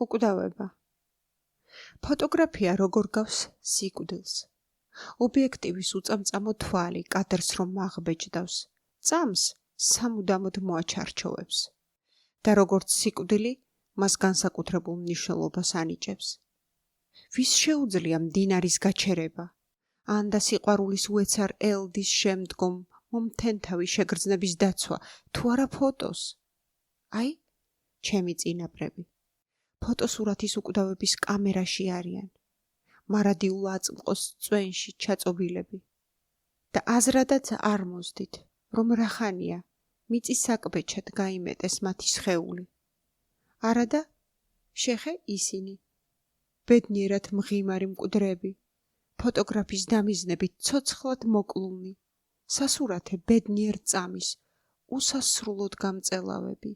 უკვდავება. ფოტოგრაფია როგორ გავს სიკვდილს. ობიექტივის უწამწამო თვალი კადრს რომ აღბეჭდავს, წამს სამუდამოდ მოაჩარჩოვებს და როგორც სიკვდილი მას განსაკუთრებულ მნიშვნელობას ანიჭებს. ვის შეუძლია მდინარის გაჩერება, ან და სიყვარულის უეცარ ელდის შემდგომ მომთენთავი შეგრძნების დაცვა, თუ არა ფოტოს? აი, ჩემი წინაპრები. ფოტოსურათის უკვდავების კამერაში არიან. მარადიულ აწმყოს წვენში ჩაწობილები. და აზრადაც არ მოსდით, რომ რახანია მიწის საკბეჩად გაიმეტეს მათი სხეული. არადა, შეხე ისინი. ბედნიერად მღიმარი მკვდრები, ფოტოგრაფის დამიზნებით ცოცხლად მოკლულნი, სასურათე ბედნიერ წამის, უსასრულოდ გამწელავები.